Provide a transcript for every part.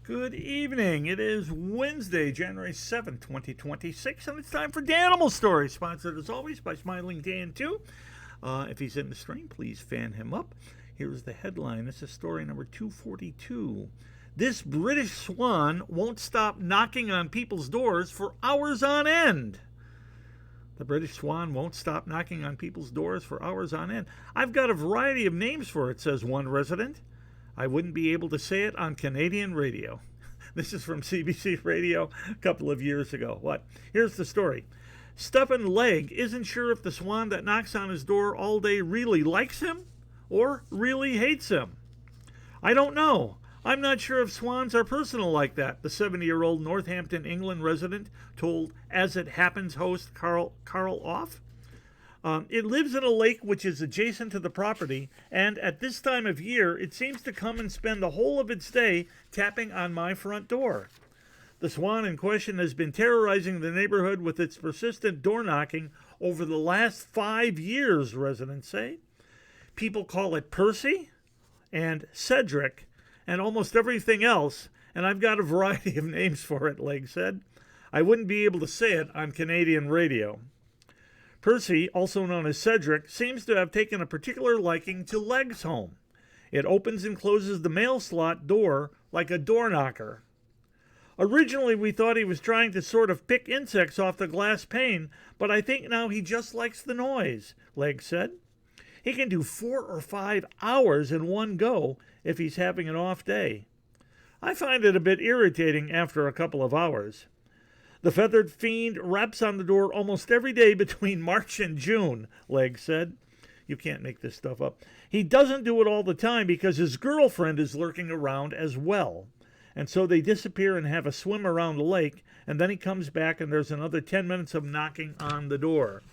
Good evening. It is Wednesday, January 7th, 2026, and it's time for Danimal Stories, sponsored as always by Smiling Dan 2. If he's in the stream, please fan him up. Here's the headline. This is story number 242. This British swan won't stop knocking on people's doors for hours on end. The British swan won't stop knocking on people's doors for hours on end. I've got a variety of names for it, says one resident. I wouldn't be able to say it on Canadian radio. This is from CBC Radio a couple of years ago. What? Here's the story. Stephen Legg isn't sure if the swan that knocks on his door all day really likes him or really hates him. I don't know. I'm not sure if swans are personal like that, the 70-year-old Northampton, England resident told As It Happens host Carl Off. It lives in a lake which is adjacent to the property, and at this time of year, it seems to come and spend the whole of its day tapping on my front door. The swan in question has been terrorizing the neighborhood with its persistent door knocking over the last 5 years, residents say. People call it Percy and Cedric and almost everything else, and I've got a variety of names for it, Legg said. I wouldn't be able to say it on Canadian radio. Percy, also known as Cedric, seems to have taken a particular liking to Legg's home. It opens and closes the mail slot door like a door knocker. Originally, we thought he was trying to sort of pick insects off the glass pane, but I think now he just likes the noise, Legg said. He can do 4 or 5 hours in one go if he's having an off day. I find it a bit irritating after a couple of hours. The feathered fiend raps on the door almost every day between March and June, Legg said. You can't make this stuff up. He doesn't do it all the time because his girlfriend is lurking around as well. And so they disappear and have a swim around the lake, and then he comes back and there's another 10 minutes of knocking on the door.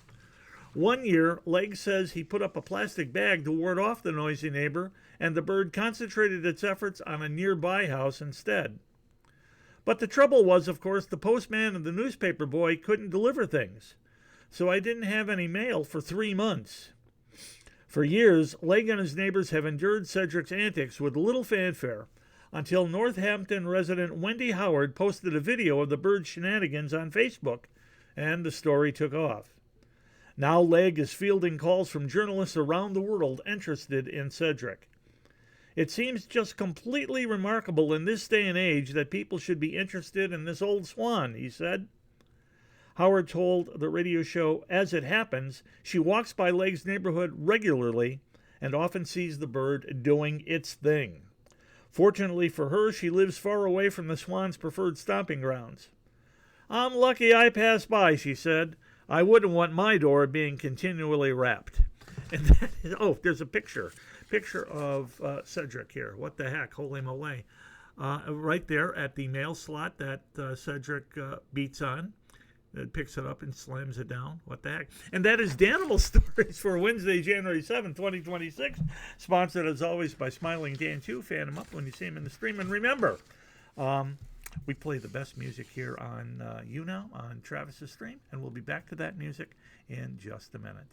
One year, Legg says he put up a plastic bag to ward off the noisy neighbor, and the bird concentrated its efforts on a nearby house instead. But the trouble was, of course, the postman and the newspaper boy couldn't deliver things. So I didn't have any mail for 3 months. For years, Legg and his neighbors have endured Cedric's antics with little fanfare, until Northampton resident Wendy Howard posted a video of the bird's shenanigans on Facebook, and the story took off. Now Legg is fielding calls from journalists around the world interested in Cedric. It seems just completely remarkable in this day and age that people should be interested in this old swan, he said. Howard told the radio show As It Happens she walks by Legg's neighborhood regularly and often sees the bird doing its thing. Fortunately for her, she lives far away from the swan's preferred stomping grounds. I'm lucky I pass by, she said. I wouldn't want my door being continually rapped. And that is, there's a picture of Cedric here. What the heck? Holy moly. Right there at the mail slot that Cedric beats on. It picks it up and slams it down. What the heck? And that is Danimal Stories for Wednesday, January 7th, 2026. Sponsored, as always, by Smiling Dan 2. Fan him up when you see him in the stream. And remember, we play the best music here on YouNow, on Travis's stream. And we'll be back to that music in just a minute.